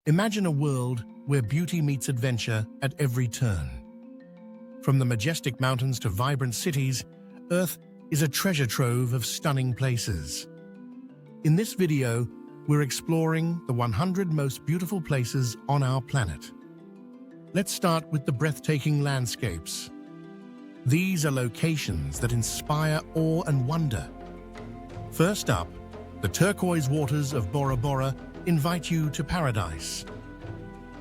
Imagine a world where beauty meets adventure at every turn. From the majestic mountains to vibrant cities, Earth is a treasure trove of stunning places. In this video, we're exploring the 100 most beautiful places on our planet. Let's start with the breathtaking landscapes. These are locations that inspire awe and wonder. First up, the turquoise waters of Bora Bora invite you to paradise.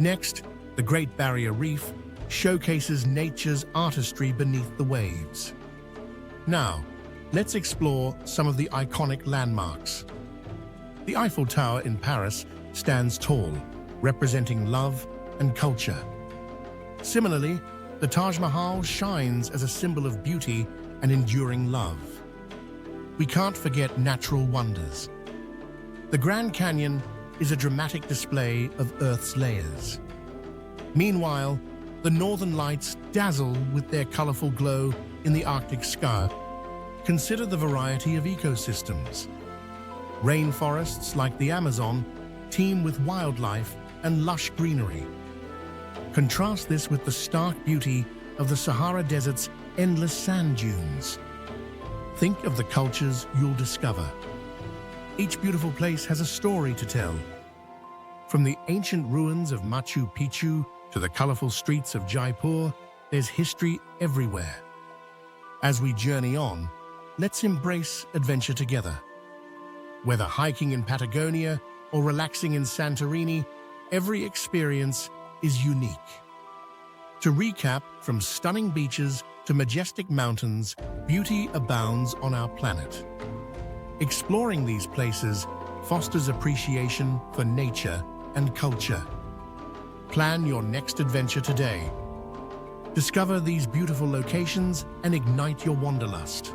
Next, the Great Barrier Reef showcases nature's artistry beneath the waves. Now, let's explore some of the iconic landmarks. The Eiffel Tower in Paris stands tall, representing love and culture. Similarly, the Taj Mahal shines as a symbol of beauty and enduring love. We can't forget natural wonders. The Grand Canyon is a dramatic display of Earth's layers. Meanwhile, the Northern Lights dazzle with their colorful glow in the Arctic sky. Consider the variety of ecosystems. Rainforests like the Amazon teem with wildlife and lush greenery. Contrast this with the stark beauty of the Sahara Desert's endless sand dunes. Think of the cultures you'll discover. Each beautiful place has a story to tell. From the ancient ruins of Machu Picchu to the colorful streets of Jaipur, there's history everywhere. As we journey on, let's embrace adventure together. Whether hiking in Patagonia or relaxing in Santorini, every experience is unique. To recap, from stunning beaches to majestic mountains, beauty abounds on our planet. Exploring these places fosters appreciation for nature and culture. Plan your next adventure today. Discover these beautiful locations and ignite your wanderlust.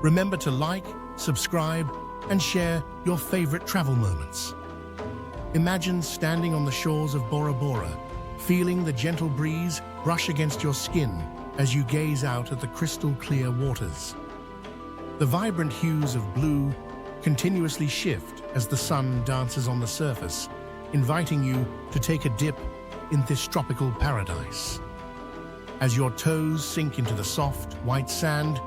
Remember to like, subscribe, and share your favorite travel moments. Imagine standing on the shores of Bora Bora, feeling the gentle breeze brush against your skin as you gaze out at the crystal-clear waters. The vibrant hues of blue continuously shift as the sun dances on the surface, inviting you to take a dip in this tropical paradise. As your toes sink into the soft, white sand,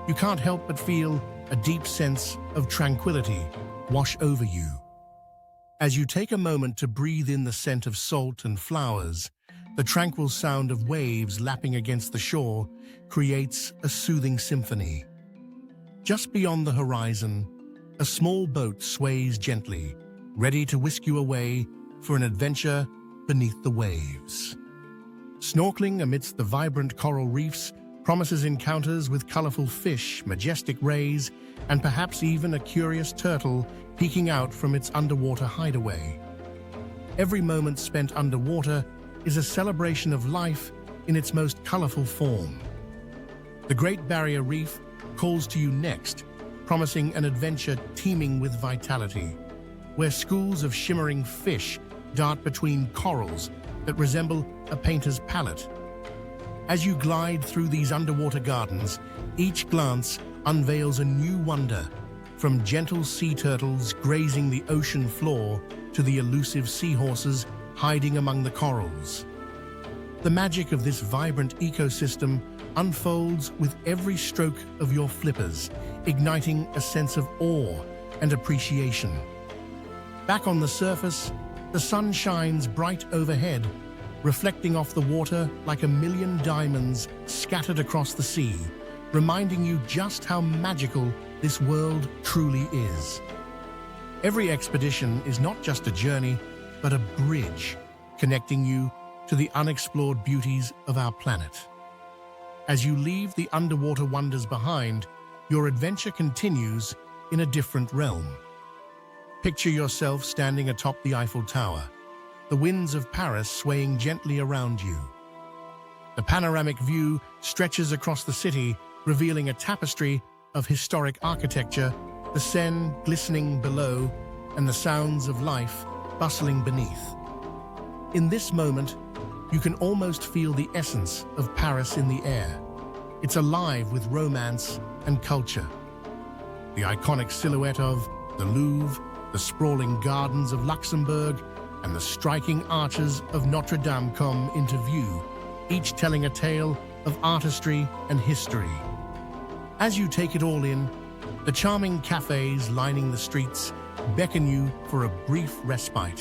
you can't help but feel a deep sense of tranquility wash over you. As you take a moment to breathe in the scent of salt and flowers, the tranquil sound of waves lapping against the shore creates a soothing symphony. Just beyond the horizon, a small boat sways gently, ready to whisk you away for an adventure beneath the waves. Snorkeling amidst the vibrant coral reefs promises encounters with colorful fish, majestic rays, and perhaps even a curious turtle peeking out from its underwater hideaway. Every moment spent underwater is a celebration of life in its most colorful form. The Great Barrier Reef calls to you next, promising an adventure teeming with vitality, where schools of shimmering fish dart between corals that resemble a painter's palette. As you glide through these underwater gardens, each glance unveils a new wonder, from gentle sea turtles grazing the ocean floor to the elusive seahorses hiding among the corals. The magic of this vibrant ecosystem unfolds with every stroke of your flippers, igniting a sense of awe and appreciation. Back on the surface, the sun shines bright overhead, reflecting off the water like a million diamonds scattered across the sea, reminding you just how magical this world truly is. Every expedition is not just a journey, but a bridge connecting you to the unexplored beauties of our planet. As you leave the underwater wonders behind, your adventure continues in a different realm. Picture yourself standing atop the Eiffel Tower, the winds of Paris swaying gently around you. The panoramic view stretches across the city, revealing a tapestry of historic architecture, the Seine glistening below, and the sounds of life bustling beneath. In this moment, you can almost feel the essence of Paris in the air. It's alive with romance and culture. The iconic silhouette of the Louvre, the sprawling gardens of Luxembourg, and the striking arches of Notre Dame come into view, each telling a tale of artistry and history. As you take it all in, the charming cafes lining the streets beckon you for a brief respite,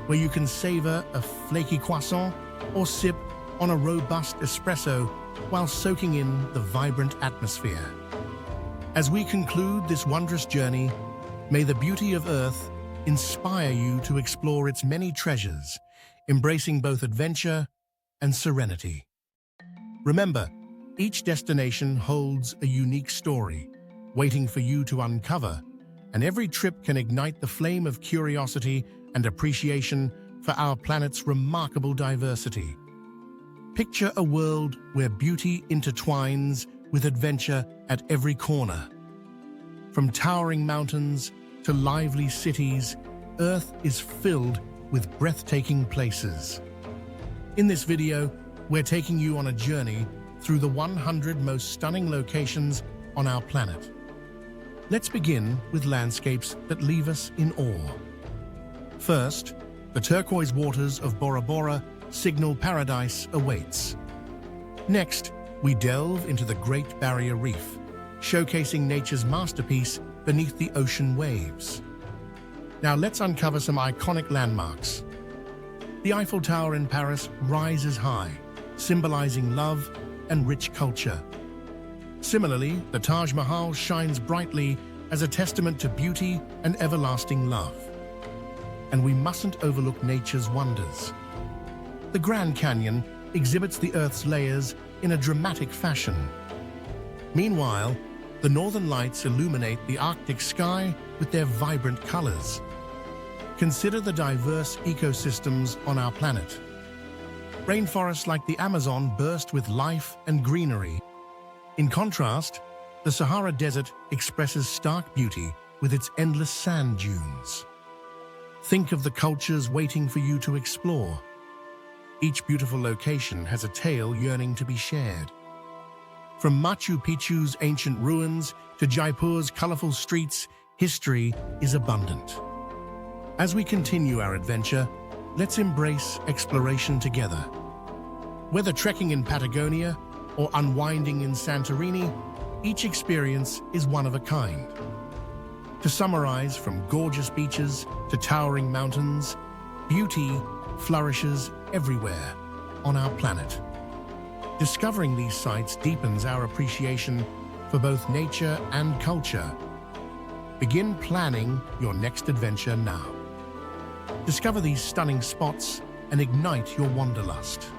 where you can savor a flaky croissant or sip on a robust espresso while soaking in the vibrant atmosphere. As we conclude this wondrous journey, may the beauty of Earth inspire you to explore its many treasures, embracing both adventure and serenity. Remember, each destination holds a unique story, waiting for you to uncover, and every trip can ignite the flame of curiosity and appreciation for our planet's remarkable diversity. Picture a world where beauty intertwines with adventure at every corner. From towering mountains to lively cities, Earth is filled with breathtaking places. In this video, we're taking you on a journey through the 100 most stunning locations on our planet. Let's begin with landscapes that leave us in awe. First, the turquoise waters of Bora Bora signal paradise awaits. Next, we delve into the Great Barrier Reef, showcasing nature's masterpiece beneath the ocean waves. Now let's uncover some iconic landmarks. The Eiffel Tower in Paris rises high, symbolizing love and rich culture. Similarly, the Taj Mahal shines brightly as a testament to beauty and everlasting love. And we mustn't overlook nature's wonders. The Grand Canyon exhibits the Earth's layers in a dramatic fashion. Meanwhile, the Northern Lights illuminate the Arctic sky with their vibrant colors. Consider the diverse ecosystems on our planet. Rainforests like the Amazon burst with life and greenery. In contrast, the Sahara Desert expresses stark beauty with its endless sand dunes. Think of the cultures waiting for you to explore. Each beautiful location has a tale yearning to be shared. From Machu Picchu's ancient ruins to Jaipur's colorful streets, history is abundant. As we continue our adventure, let's embrace exploration together. Whether trekking in Patagonia or unwinding in Santorini, each experience is one of a kind. To summarize, from gorgeous beaches to towering mountains, beauty flourishes everywhere on our planet. Discovering these sights deepens our appreciation for both nature and culture. Begin planning your next adventure now. Discover these stunning spots and ignite your wanderlust.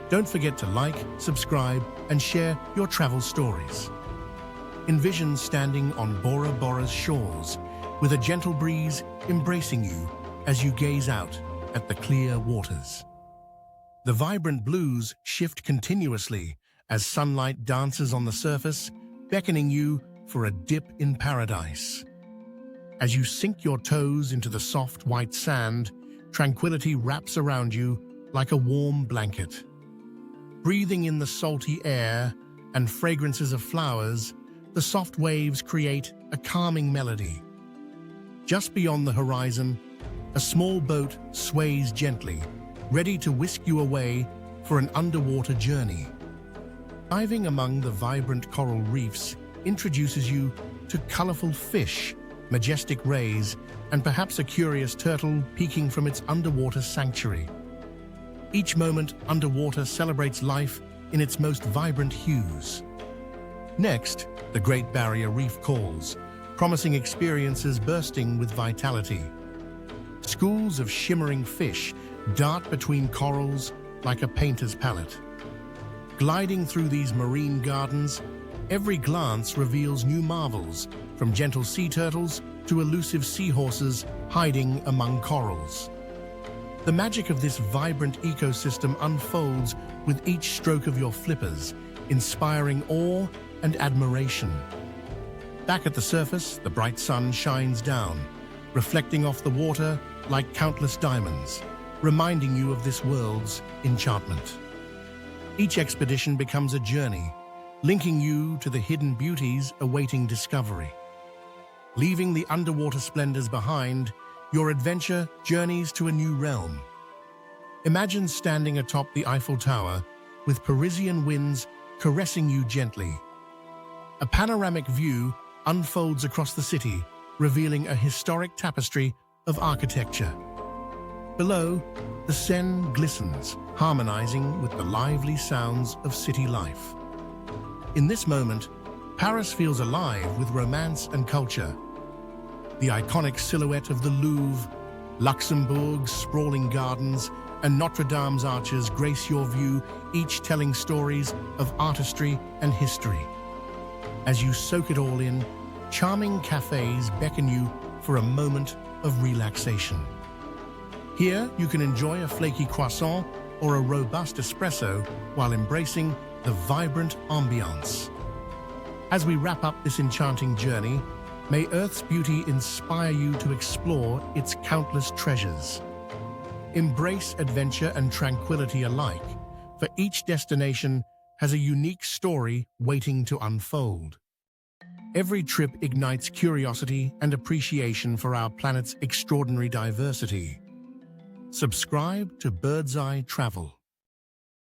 Don't forget to like, subscribe, and share your travel stories. Envision standing on Bora Bora's shores with a gentle breeze embracing you as you gaze out at the clear waters. The vibrant blues shift continuously as sunlight dances on the surface, beckoning you for a dip in paradise. As you sink your toes into the soft white sand, tranquility wraps around you like a warm blanket. Breathing in the salty air and fragrances of flowers, the soft waves create a calming melody. Just beyond the horizon, a small boat sways gently, ready to whisk you away for an underwater journey. Diving among the vibrant coral reefs introduces you to colorful fish, majestic rays, and perhaps a curious turtle peeking from its underwater sanctuary. Each moment underwater celebrates life in its most vibrant hues. Next, the Great Barrier Reef calls, promising experiences bursting with vitality. Schools of shimmering fish dart between corals like a painter's palette. Gliding through these marine gardens, every glance reveals new marvels, from gentle sea turtles to elusive seahorses hiding among corals. The magic of this vibrant ecosystem unfolds with each stroke of your flippers, inspiring awe and admiration. Back at the surface, the bright sun shines down, reflecting off the water like countless diamonds, reminding you of this world's enchantment. Each expedition becomes a journey, linking you to the hidden beauties awaiting discovery. Leaving the underwater splendors behind, your adventure journeys to a new realm. Imagine standing atop the Eiffel Tower with Parisian winds caressing you gently. A panoramic view unfolds across the city, revealing a historic tapestry of architecture. Below, the Seine glistens, harmonizing with the lively sounds of city life. In this moment, Paris feels alive with romance and culture. The iconic silhouette of the Louvre, Luxembourg's sprawling gardens, and Notre Dame's arches grace your view, each telling stories of artistry and history. As you soak it all in, charming cafes beckon you for a moment of relaxation. Here, you can enjoy a flaky croissant or a robust espresso while embracing the vibrant ambiance. As we wrap up this enchanting journey, may Earth's beauty inspire you to explore its countless treasures. Embrace adventure and tranquility alike, for each destination has a unique story waiting to unfold. Every trip ignites curiosity and appreciation for our planet's extraordinary diversity. Subscribe to Birdseye Travel